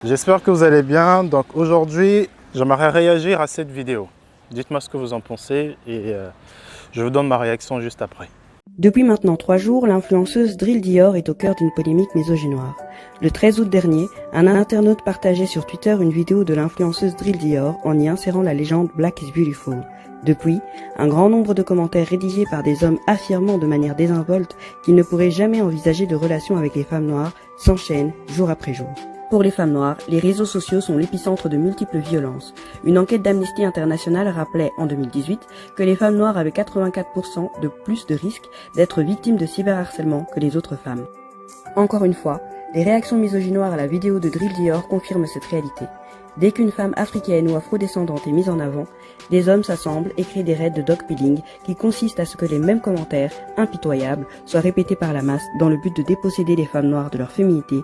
J'espère que vous allez bien. Donc aujourd'hui, j'aimerais réagir à cette vidéo. Dites-moi ce que vous en pensez et je vous donne ma réaction juste après. Depuis maintenant 3 jours, l'influenceuse Drill Dior est au cœur d'une polémique misogynoire. Le 13 août dernier, un internaute partageait sur Twitter une vidéo de l'influenceuse Drill Dior en y insérant la légende Black is Beautiful. Depuis, un grand nombre de commentaires rédigés par des hommes affirmant de manière désinvolte qu'ils ne pourraient jamais envisager de relation avec les femmes noires s'enchaînent jour après jour. Pour les femmes noires, les réseaux sociaux sont l'épicentre de multiples violences. Une enquête d'Amnesty International rappelait en 2018 que les femmes noires avaient 84% de plus de risques d'être victimes de cyberharcèlement que les autres femmes. Encore une fois, les réactions misogynoires à la vidéo de Drill Dior confirment cette réalité. Dès qu'une femme africaine ou afrodescendante est mise en avant, des hommes s'assemblent et créent des raids de dogpilling qui consistent à ce que les mêmes commentaires, impitoyables, soient répétés par la masse dans le but de déposséder les femmes noires de leur féminité,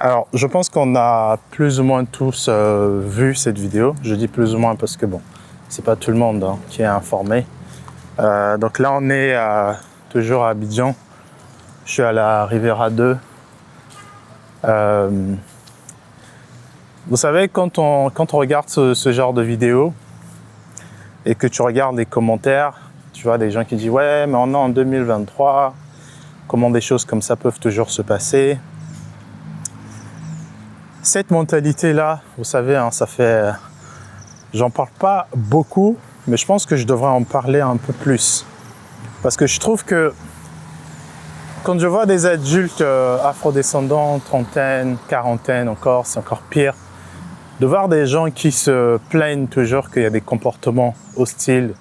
Alors, je pense qu'on a plus ou moins tous vu cette vidéo. Je dis plus ou moins parce que bon, c'est pas tout le monde qui est informé. Donc là, on est toujours à Abidjan. Je suis à la Riviera 2. Vous savez, quand on regarde ce genre de vidéo et que tu regardes les commentaires, tu vois des gens qui disent « Ouais, mais on est en 2023, comment des choses comme ça peuvent toujours se passer ?» Cette mentalité-là, vous savez, ça fait... J'en parle pas beaucoup, mais je pense que je devrais en parler un peu plus. Parce que je trouve que quand je vois des adultes afrodescendants, trentaine, quarantaine encore, c'est encore pire, de voir des gens qui se plaignent toujours qu'il y a des comportements hostiles,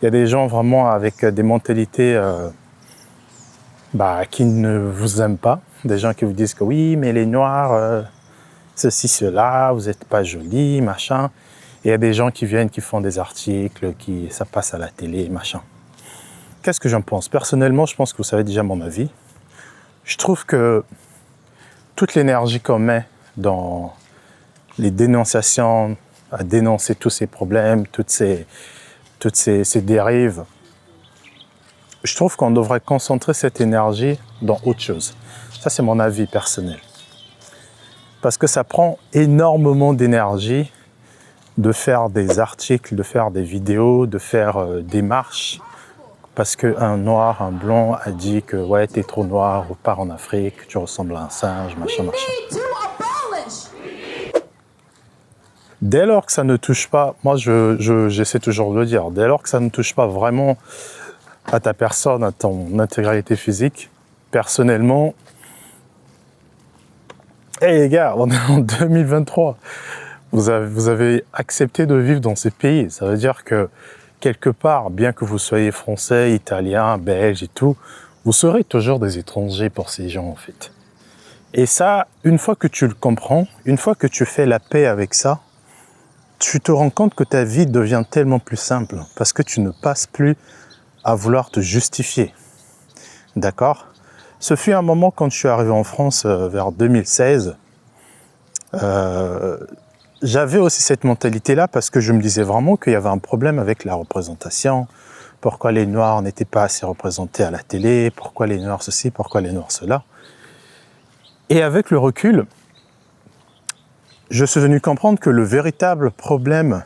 il y a des gens vraiment avec des mentalités qui ne vous aiment pas, des gens qui vous disent que oui, mais les Noirs... ceci, cela, vous n'êtes pas joli, machin. Et il y a des gens qui viennent, qui font des articles, ça passe à la télé, machin. Qu'est-ce que j'en pense? Personnellement, je pense que vous savez déjà mon avis. Je trouve que toute l'énergie qu'on met dans les dénonciations, à dénoncer tous ces problèmes, toutes ces dérives, je trouve qu'on devrait concentrer cette énergie dans autre chose. Ça, c'est mon avis personnel. Parce que ça prend énormément d'énergie de faire des articles, de faire des vidéos, de faire des marches. Parce qu'un noir, un blanc a dit que ouais, t'es trop noir, repars en Afrique, tu ressembles à un singe, machin, machin. Dès lors que ça ne touche pas, moi j'essaie toujours de le dire, dès lors que ça ne touche pas vraiment à ta personne, à ton intégrité physique, personnellement, hey les gars, on est en 2023. Vous avez accepté de vivre dans ces pays. Ça veut dire que quelque part, bien que vous soyez français, italien, belge et tout, vous serez toujours des étrangers pour ces gens en fait. Et ça, une fois que tu le comprends, une fois que tu fais la paix avec ça, tu te rends compte que ta vie devient tellement plus simple parce que tu ne passes plus à vouloir te justifier. D'accord ? Ce fut un moment quand je suis arrivé en France vers 2016. J'avais aussi cette mentalité-là parce que je me disais vraiment qu'il y avait un problème avec la représentation. Pourquoi les Noirs n'étaient pas assez représentés à la télé? Pourquoi les Noirs ceci? Pourquoi les Noirs cela? Et avec le recul, je suis venu comprendre que le véritable problème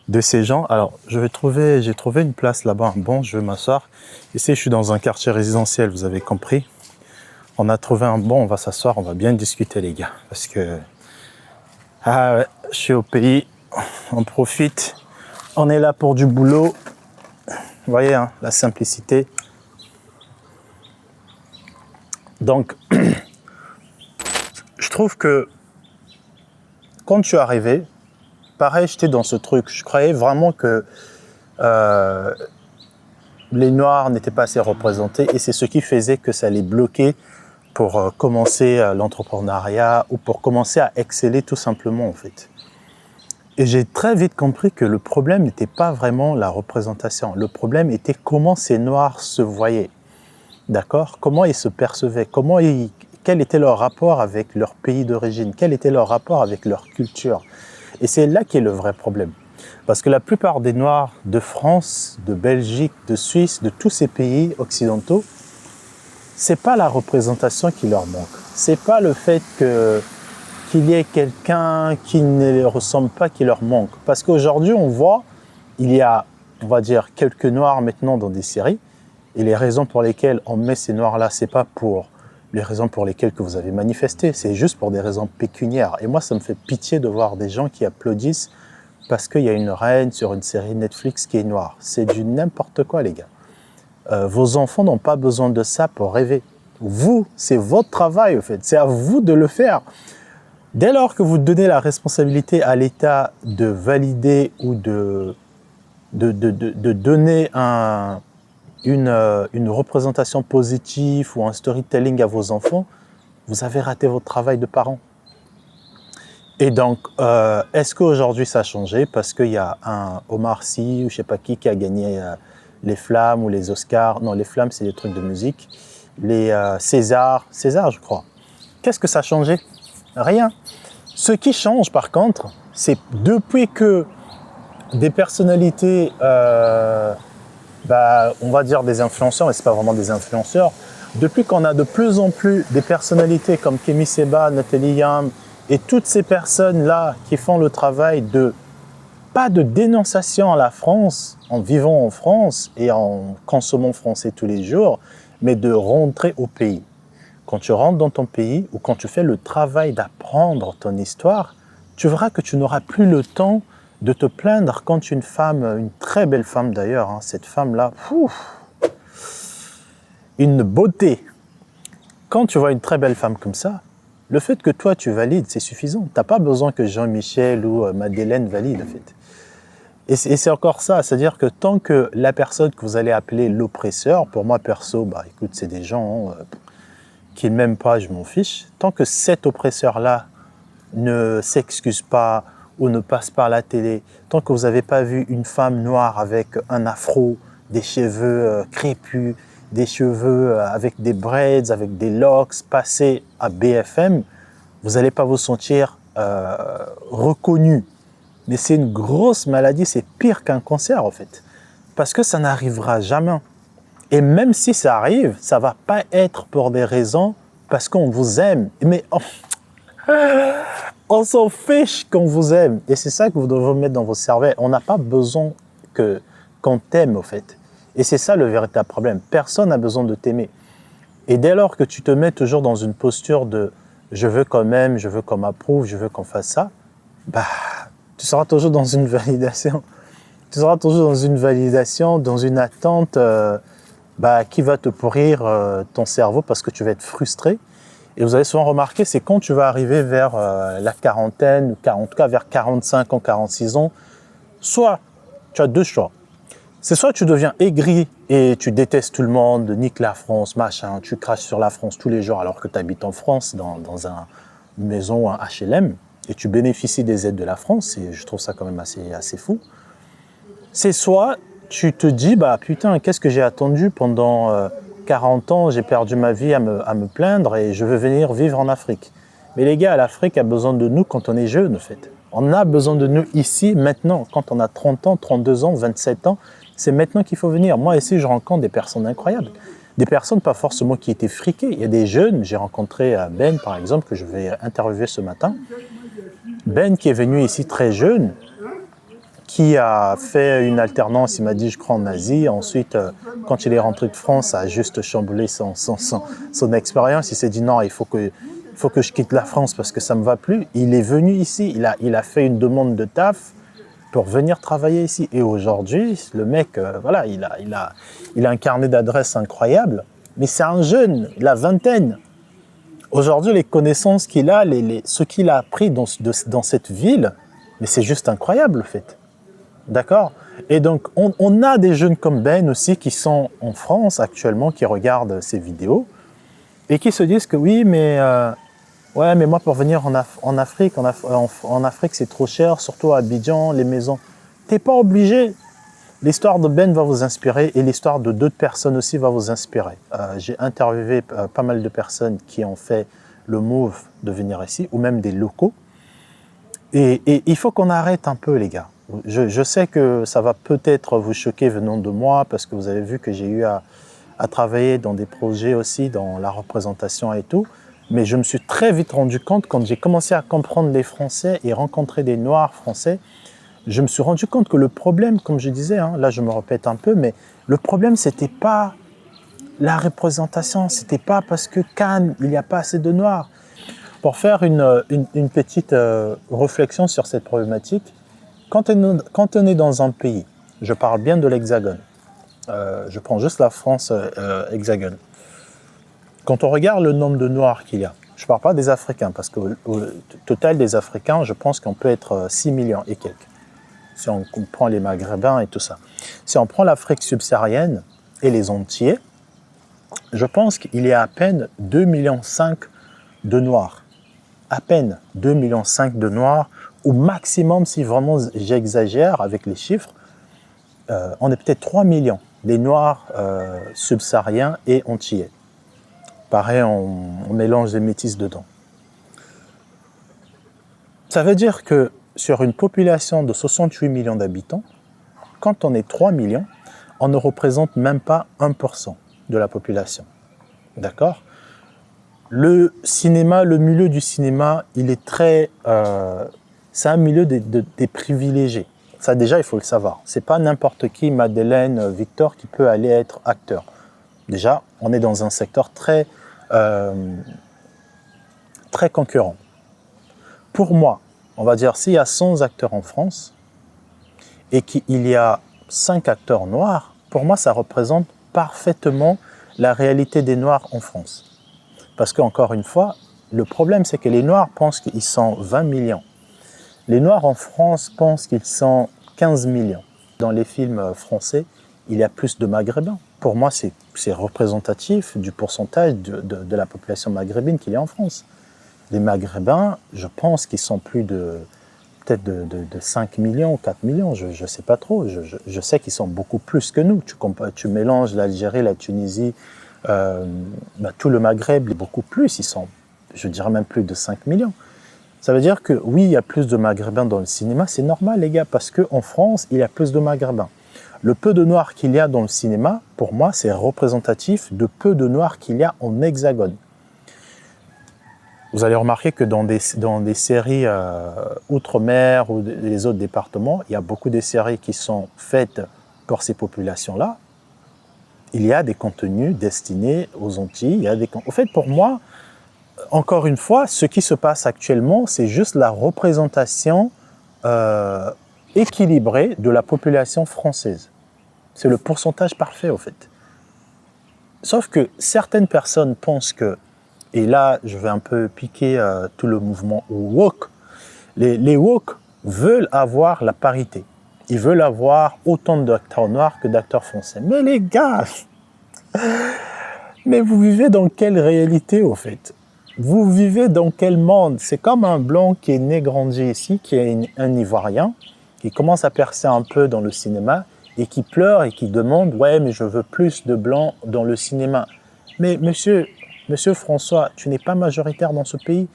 de ces gens... Alors, j'ai trouvé une place là-bas, je vais m'asseoir. Ici, je suis dans un quartier résidentiel, vous avez compris. On a trouvé un on va s'asseoir, on va bien discuter les gars. Parce que je suis au pays, on profite, on est là pour du boulot. Vous voyez, la simplicité. Donc, je trouve que quand je suis arrivé, pareil, j'étais dans ce truc. Je croyais vraiment que les Noirs n'étaient pas assez représentés et c'est ce qui faisait que ça les bloquait pour commencer l'entrepreneuriat ou pour commencer à exceller tout simplement en fait. Et j'ai très vite compris que le problème n'était pas vraiment la représentation. Le problème était comment ces Noirs se voyaient, d'accord? Comment ils se percevaient, quel était leur rapport avec leur pays d'origine, quel était leur rapport avec leur culture. Et c'est là qu'est le vrai problème. Parce que la plupart des Noirs de France, de Belgique, de Suisse, de tous ces pays occidentaux, c'est pas la représentation qui leur manque. C'est pas le fait qu'il y ait quelqu'un qui ne les ressemble pas qui leur manque. Parce qu'aujourd'hui, on voit, il y a, on va dire, quelques noirs maintenant dans des séries. Et les raisons pour lesquelles on met ces noirs-là, c'est pas pour les raisons pour lesquelles que vous avez manifesté, c'est juste pour des raisons pécuniaires. Et moi, ça me fait pitié de voir des gens qui applaudissent parce qu'il y a une reine sur une série Netflix qui est noire. C'est du n'importe quoi, les gars. Vos enfants n'ont pas besoin de ça pour rêver. Vous, c'est votre travail, en fait. C'est à vous de le faire. Dès lors que vous donnez la responsabilité à l'État de valider ou de donner une représentation positive ou un storytelling à vos enfants, vous avez raté votre travail de parent. Et donc, est-ce qu'aujourd'hui ça a changé parce qu'il y a un Omar Sy ou je sais pas qui a gagné les Flammes ou les Oscars? Non, les Flammes, c'est des trucs de musique. Les César, je crois. Qu'est-ce que ça a changé? Rien. Ce qui change, par contre, c'est depuis que des personnalités, on va dire des influenceurs, mais c'est pas vraiment des influenceurs, depuis qu'on a de plus en plus des personnalités comme Kémy Séba, Nathalie Yam et toutes ces personnes-là qui font le travail pas de dénonciation à la France, en vivant en France et en consommant français tous les jours, mais de rentrer au pays. Quand tu rentres dans ton pays ou quand tu fais le travail d'apprendre ton histoire, tu verras que tu n'auras plus le temps de te plaindre quand une femme, une très belle femme d'ailleurs, hein, cette femme-là, une beauté. Quand tu vois une très belle femme comme ça, le fait que toi tu valides, c'est suffisant. Tu n'as pas besoin que Jean-Michel ou Madeleine valide en fait. Et c'est encore ça, c'est-à-dire que tant que la personne que vous allez appeler l'oppresseur, pour moi perso, écoute, c'est des gens qui ne m'aiment pas, je m'en fiche. Tant que cet oppresseur-là ne s'excuse pas ou ne passe par la télé, tant que vous n'avez pas vu une femme noire avec un afro, des cheveux crépus, des cheveux avec des braids, avec des locks passer à BFM, vous n'allez pas vous sentir reconnu. Mais c'est une grosse maladie, c'est pire qu'un cancer en fait. Parce que ça n'arrivera jamais. Et même si ça arrive, ça ne va pas être pour des raisons parce qu'on vous aime. Mais on s'en fiche qu'on vous aime. Et c'est ça que vous devez mettre dans vos cerveaux. On n'a pas besoin qu'on t'aime, au fait. Et c'est ça le véritable problème. Personne n'a besoin de t'aimer. Et dès lors que tu te mets toujours dans une posture de « je veux qu'on m'aime, je veux qu'on m'approuve, je veux qu'on fasse ça », tu seras toujours dans une validation. Tu seras toujours dans une validation, dans une attente qui va te pourrir ton cerveau parce que tu vas être frustré. Et vous avez souvent remarqué, c'est quand tu vas arriver vers la quarantaine, ou en tout cas vers 45 ans, 46 ans, soit tu as deux choix. C'est soit tu deviens aigri et tu détestes tout le monde, nique la France, machin, tu craches sur la France tous les jours alors que tu habites en France, dans une maison, un HLM, et tu bénéficies des aides de la France, et je trouve ça quand même assez fou. C'est soit tu te dis, putain, qu'est-ce que j'ai attendu pendant 40 ans, j'ai perdu ma vie à me plaindre et je veux venir vivre en Afrique. Mais les gars, l'Afrique a besoin de nous quand on est jeune, en fait. On a besoin de nous ici, maintenant, quand on a 30 ans, 32 ans, 27 ans, c'est maintenant qu'il faut venir. Moi, ici, je rencontre des personnes incroyables. Des personnes pas forcément qui étaient friquées. Il y a des jeunes, j'ai rencontré Ben, par exemple, que je vais interviewer ce matin. Ben, qui est venu ici très jeune, qui a fait une alternance, il m'a dit, je crois, en Asie. Ensuite, quand il est rentré de France, ça a juste chamboulé son expérience. Il s'est dit, non, il faut que je quitte la France parce que ça ne me va plus. Il est venu ici, il a fait une demande de taf pour venir travailler ici. Et aujourd'hui, le mec, il a un carnet d'adresses incroyable, mais c'est un jeune, il a vingtaine. Aujourd'hui, les connaissances qu'il a, ce qu'il a appris dans cette ville, mais c'est juste incroyable, en fait. D'accord? Et donc, on a des jeunes comme Ben aussi qui sont en France actuellement, qui regardent ces vidéos et qui se disent que oui, mais moi pour venir en Afrique, c'est trop cher, surtout à Abidjan, les maisons. T'es pas obligé. L'histoire de Ben va vous inspirer et l'histoire de d'autres personnes aussi va vous inspirer. J'ai interviewé pas mal de personnes qui ont fait le move de venir ici, ou même des locaux. Et il faut qu'on arrête un peu, les gars. Je sais que ça va peut-être vous choquer venant de moi, parce que vous avez vu que j'ai eu à à travailler dans des projets aussi, dans la représentation et tout. Mais je me suis très vite rendu compte, quand j'ai commencé à comprendre les Français et rencontrer des Noirs français, je me suis rendu compte que le problème, comme je disais, hein, là je me répète un peu, mais le problème c'était pas la représentation, c'était pas parce que Cannes, il n'y a pas assez de Noirs. Pour faire une petite réflexion sur cette problématique, quand on est dans un pays, je parle bien de l'Hexagone, je prends juste la France hexagone. Quand on regarde le nombre de Noirs qu'il y a, je ne parle pas des Africains, parce qu'au total des Africains, je pense qu'on peut être 6 millions et quelques. Si on prend les Maghrébins et tout ça. Si on prend l'Afrique subsaharienne et les Antillais, je pense qu'il y a à peine 2,5 millions de Noirs. À peine 2,5 millions de Noirs, au maximum, si vraiment j'exagère avec les chiffres, on est peut-être 3 millions, des Noirs subsahariens et Antillais. Pareil, on mélange des métis dedans. Ça veut dire que sur une population de 68 millions d'habitants, quand on est 3 millions, on ne représente même pas 1% de la population. D'accord ? Le cinéma, le milieu du cinéma, il est très... c'est un milieu des privilégiés. Ça déjà, il faut le savoir. C'est pas n'importe qui, Madeleine, Victor, qui peut aller être acteur. Déjà, on est dans un secteur très concurrent. Pour moi, on va dire, s'il y a 100 acteurs en France et qu'il y a 5 acteurs noirs, pour moi, ça représente parfaitement la réalité des Noirs en France. Parce qu'encore une fois, le problème, c'est que les Noirs pensent qu'ils sont 20 millions. Les Noirs en France pensent qu'ils sont 15 millions. Dans les films français, il y a plus de Maghrébins. Pour moi, c'est représentatif du pourcentage de la population maghrébine qu'il y a en France. Les Maghrébins, je pense qu'ils sont plus peut-être de 5 millions, 4 millions, je ne sais pas trop. Je sais qu'ils sont beaucoup plus que nous. Tu mélanges l'Algérie, la Tunisie, tout le Maghreb, beaucoup plus. Ils sont, je dirais même plus de 5 millions. Ça veut dire que oui, il y a plus de Maghrébins dans le cinéma. C'est normal, les gars, parce qu'en France, il y a plus de Maghrébins. Le peu de Noirs qu'il y a dans le cinéma, pour moi, c'est représentatif de peu de Noirs qu'il y a en Hexagone. Vous allez remarquer que dans des séries outre-mer ou les autres départements, il y a beaucoup de séries qui sont faites pour ces populations-là. Il y a des contenus destinés aux Antilles. En fait, pour moi, encore une fois, ce qui se passe actuellement, c'est juste la représentation équilibrée de la population française. C'est le pourcentage parfait, au fait. Sauf que certaines personnes pensent que, et là, je vais un peu piquer tout le mouvement woke. Les woke veulent avoir la parité. Ils veulent avoir autant d'acteurs noirs que d'acteurs français. Mais les gars, mais vous vivez dans quelle réalité, au fait ? Vous vivez dans quel monde ? C'est comme un blanc qui est né, grandi ici, qui est un Ivoirien, qui commence à percer un peu dans le cinéma et qui pleure et qui demande « Ouais, mais je veux plus de blancs dans le cinéma. » Mais monsieur François, tu n'es pas majoritaire dans ce pays.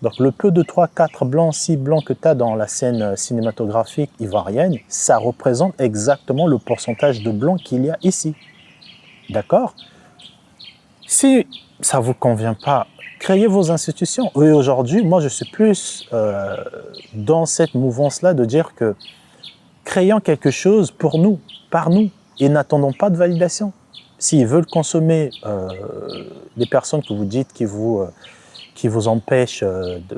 Donc le peu de 3, 4 blancs, 6 blancs que tu as dans la scène cinématographique ivoirienne, ça représente exactement le pourcentage de blancs qu'il y a ici. D'accord ? Si ça ne vous convient pas, créez vos institutions. Et aujourd'hui, moi je suis plus dans cette mouvance-là de dire que créons quelque chose pour nous, par nous, et n'attendons pas de validation. S'ils veulent consommer des personnes que vous dites qui vous empêchent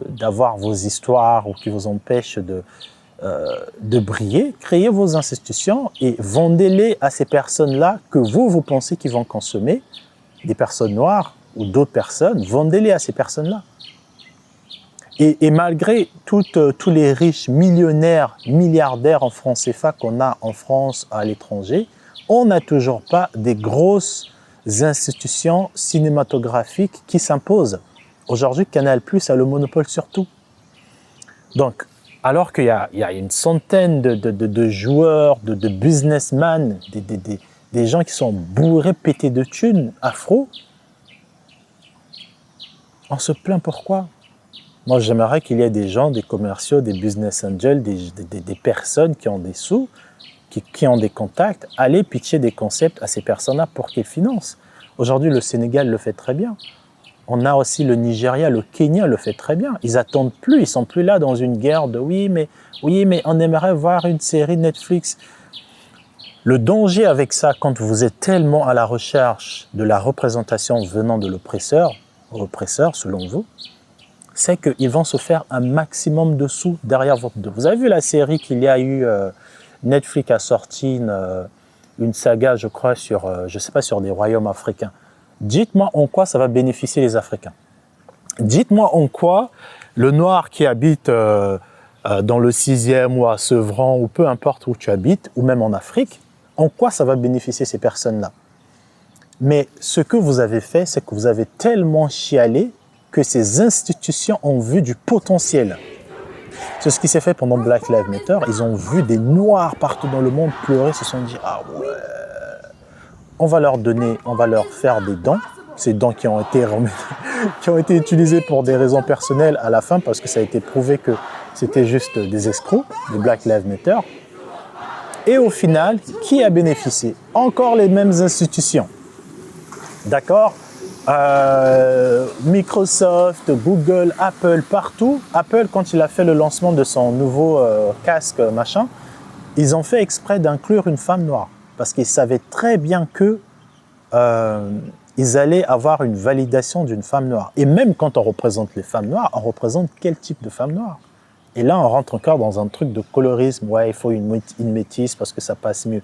d'avoir vos histoires ou qui vous empêchent de briller, créez vos institutions et vendez-les à ces personnes-là que vous pensez qu'ils vont consommer, des personnes noires ou d'autres personnes, vendez-les à ces personnes-là. Et malgré tous les riches millionnaires, milliardaires en francs CFA qu'on a en France, à l'étranger, on n'a toujours pas des grosses institutions cinématographiques qui s'imposent. Aujourd'hui, Canal+ a le monopole sur tout. Donc, alors qu'il y a une centaine de joueurs, de businessmen, des gens qui sont bourrés, pétés de thunes, afro, on se plaint pourquoi ? Moi, j'aimerais qu'il y ait des gens, des commerciaux, des business angels, des personnes qui ont des sous, qui ont des contacts, aller pitcher des concepts à ces personnes-là pour qu'ils financent. Aujourd'hui, le Sénégal le fait très bien. On a aussi le Nigeria, le Kenya le fait très bien. Ils attendent plus, ils sont plus là dans une guerre de oui, mais on aimerait voir une série Netflix. Le danger avec ça, quand vous êtes tellement à la recherche de la représentation venant de l'oppresseur selon vous, c'est qu'ils vont se faire un maximum de sous derrière votre dos. Vous avez vu la série qu'il y a eu, Netflix a sorti une saga, je crois, sur des royaumes africains. Dites-moi en quoi ça va bénéficier les Africains. Dites-moi en quoi le noir qui habite dans le 6e ou à Sevran ou peu importe où tu habites, ou même en Afrique, en quoi ça va bénéficier ces personnes-là. Mais ce que vous avez fait, c'est que vous avez tellement chialé que ces institutions ont vu du potentiel. C'est ce qui s'est fait pendant Black Lives Matter. Ils ont vu des noirs partout dans le monde pleurer, se sont dit « Ah ouais !» On va leur faire des dons, ces dons qui ont été utilisés pour des raisons personnelles à la fin parce que ça a été prouvé que c'était juste des escrocs, des Black Lives Matter. Et au final, qui a bénéficié? Encore les mêmes institutions. D'accord? Microsoft, Google, Apple, partout. Apple, quand il a fait le lancement de son nouveau casque, machin, ils ont fait exprès d'inclure une femme noire. Parce qu'ils savaient très bien que ils allaient avoir une validation d'une femme noire. Et même quand on représente les femmes noires, on représente quel type de femme noire? Et là, on rentre encore dans un truc de colorisme. Ouais, il faut une métisse parce que ça passe mieux.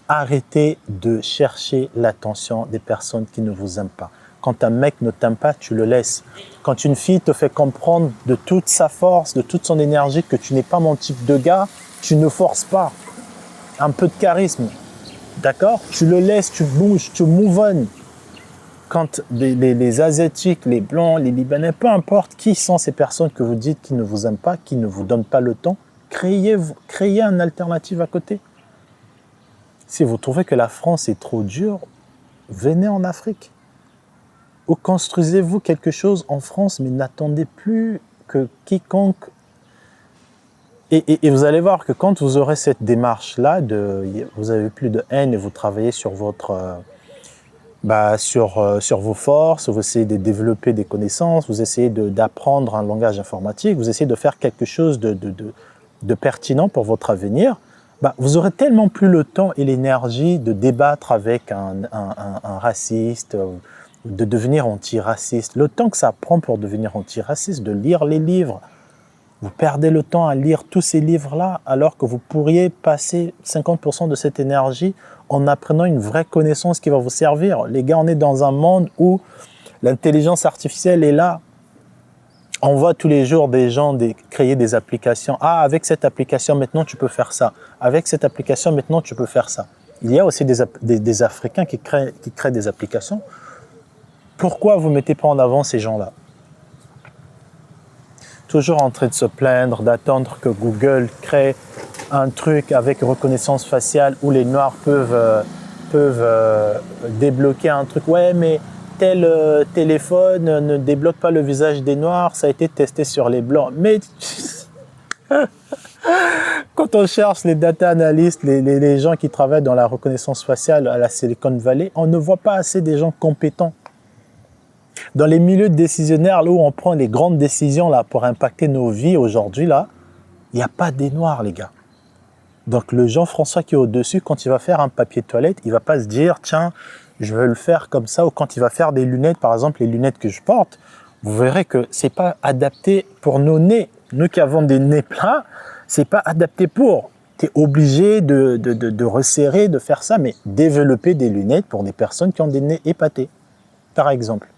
Arrêtez de chercher l'attention des personnes qui ne vous aiment pas. Quand un mec ne t'aime pas, tu le laisses. Quand une fille te fait comprendre de toute sa force, de toute son énergie que tu n'es pas mon type de gars, tu ne forces pas. Un peu de charisme. D'accord? Tu le laisses, tu bouges, tu move on. Quand les Asiatiques, les Blancs, les Libanais, peu importe qui sont ces personnes que vous dites qui ne vous aiment pas, qui ne vous donnent pas le temps, créez une alternative à côté. Si vous trouvez que la France est trop dure, venez en Afrique. Ou construisez-vous quelque chose en France, mais n'attendez plus que quiconque. Et vous allez voir que quand vous aurez cette démarche-là, vous avez plus de haine et vous travaillez sur sur vos forces, vous essayez de développer des connaissances, vous essayez d'apprendre un langage informatique, vous essayez de faire quelque chose de pertinent pour votre avenir, vous aurez tellement plus le temps et l'énergie de débattre avec un raciste, de devenir antiraciste. Le temps que ça prend pour devenir antiraciste, de lire les livres. Vous perdez le temps à lire tous ces livres-là alors que vous pourriez passer 50% de cette énergie en apprenant une vraie connaissance qui va vous servir. Les gars, on est dans un monde où l'intelligence artificielle est là. On voit tous les jours des gens créer des applications. Ah, avec cette application, maintenant, tu peux faire ça. Avec cette application, maintenant, tu peux faire ça. Il y a aussi des Africains qui créent des applications. Pourquoi vous ne mettez pas en avant ces gens-là? Toujours en train de se plaindre, d'attendre que Google crée un truc avec reconnaissance faciale où les Noirs peuvent débloquer un truc. Ouais, mais tel téléphone ne débloque pas le visage des Noirs, ça a été testé sur les Blancs. Mais quand on cherche les data analystes, les gens qui travaillent dans la reconnaissance faciale à la Silicon Valley, on ne voit pas assez des gens compétents. Dans les milieux décisionnaires, là où on prend les grandes décisions là, pour impacter nos vies aujourd'hui, là, il n'y a pas des Noirs, les gars. Donc le Jean-François qui est au-dessus, quand il va faire un papier de toilette, il ne va pas se dire « Tiens, je vais le faire comme ça ». Ou quand il va faire des lunettes, par exemple, les lunettes que je porte, vous verrez que ce n'est pas adapté pour nos nez. Nous qui avons des nez plats, ce n'est pas adapté pour. Tu es obligé de resserrer, de faire ça, mais développer des lunettes pour des personnes qui ont des nez épatés, par exemple.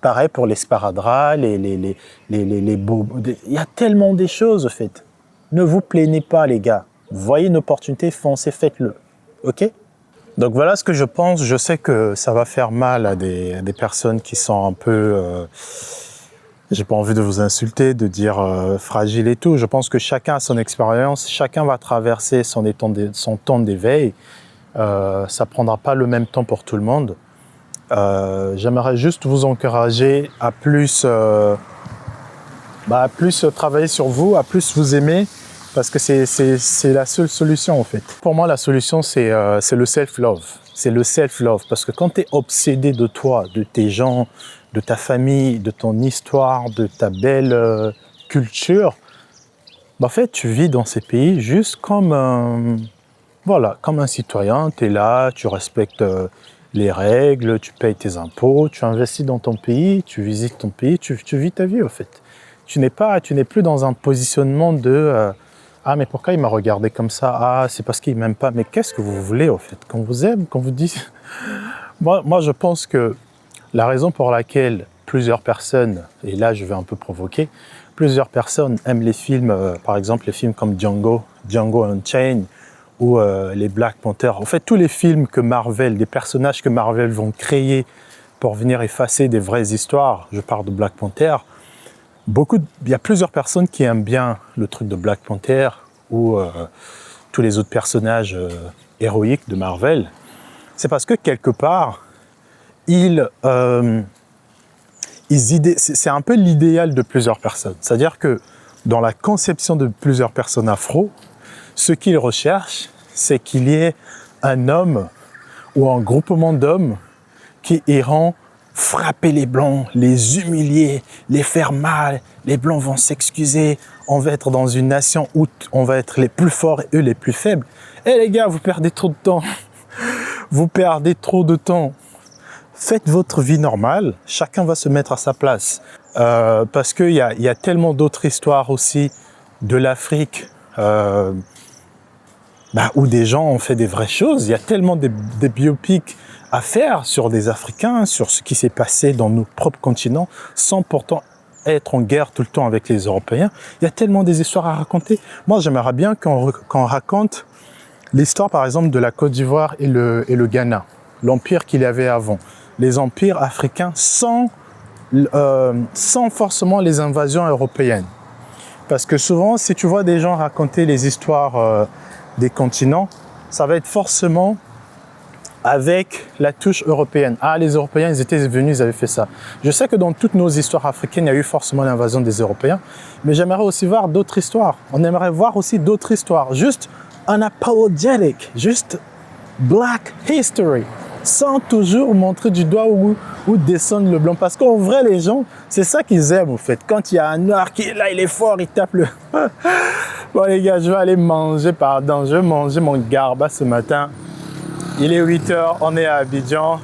Pareil pour les sparadraps, les beaux... Il y a tellement des choses, en fait. Ne vous plaignez pas, les gars. Vous voyez une opportunité, foncez, faites-le. OK? Donc voilà ce que je pense. Je sais que ça va faire mal à des personnes qui sont un peu... j'ai pas envie de vous insulter, de dire fragile et tout. Je pense que chacun a son expérience. Chacun va traverser son temps d'éveil. Ça prendra pas le même temps pour tout le monde. J'aimerais juste vous encourager à plus travailler sur vous, à plus vous aimer, parce que c'est la seule solution en fait. Pour moi, la solution c'est le self-love. c'est le self-love. Parce que quand tu es obsédé de toi, de tes gens, de ta famille, de ton histoire, de ta belle culture, en fait, tu vis dans ces pays juste comme comme un citoyen. Tu es là, tu respectes les règles, tu payes tes impôts, tu investis dans ton pays, tu visites ton pays, tu vis ta vie, en fait. Tu n'es plus dans un positionnement de ah, mais pourquoi il m'a regardé comme ça? Ah, c'est parce qu'il m'aime pas. Mais qu'est-ce que vous voulez, au fait? Qu'on vous aime, qu'on vous dise... Moi, je pense que la raison pour laquelle plusieurs personnes, et là, je vais un peu provoquer, plusieurs personnes aiment les films, par exemple, les films comme Django Unchained, ou les Black Panther. En fait, tous les films que Marvel, des personnages que Marvel vont créer pour venir effacer des vraies histoires, je parle de Black Panther, il y a plusieurs personnes qui aiment bien le truc de Black Panther ou tous les autres personnages héroïques de Marvel. C'est parce que quelque part, c'est un peu l'idéal de plusieurs personnes. C'est-à-dire que dans la conception de plusieurs personnes afro, ce qu'ils recherchent, c'est qu'il y ait un homme ou un groupement d'hommes qui iront frapper les Blancs, les humilier, les faire mal. Les Blancs vont s'excuser. On va être dans une nation où on va être les plus forts et eux les plus faibles. Eh les gars, vous perdez trop de temps. Vous perdez trop de temps. Faites votre vie normale. Chacun va se mettre à sa place. Parce qu'il y a tellement d'autres histoires aussi de l'Afrique où des gens ont fait des vraies choses. Il y a tellement des biopics à faire sur des Africains, sur ce qui s'est passé dans nos propres continents, sans pourtant être en guerre tout le temps avec les Européens. Il y a tellement des histoires à raconter. Moi, j'aimerais bien qu'on raconte l'histoire, par exemple, de la Côte d'Ivoire et le Ghana, l'empire qu'il y avait avant, les empires africains sans forcément les invasions européennes. Parce que souvent, si tu vois des gens raconter les histoires des continents, ça va être forcément avec la touche européenne. Ah, les Européens, ils étaient venus, ils avaient fait ça. Je sais que dans toutes nos histoires africaines, il y a eu forcément l'invasion des Européens, mais j'aimerais aussi voir d'autres histoires. On aimerait voir aussi d'autres histoires. Juste unapologetic, juste black history, sans toujours montrer du doigt ou descendre le blanc. Parce qu'en vrai, les gens, c'est ça qu'ils aiment, en fait. Quand il y a un noir qui est là, il est fort, il tape le... Bon, les gars, je vais aller manger, je vais manger mon garba ce matin. Il est 8h, on est à Abidjan.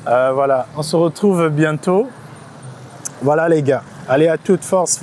Voilà, on se retrouve bientôt. Voilà, les gars. Allez, à toute force.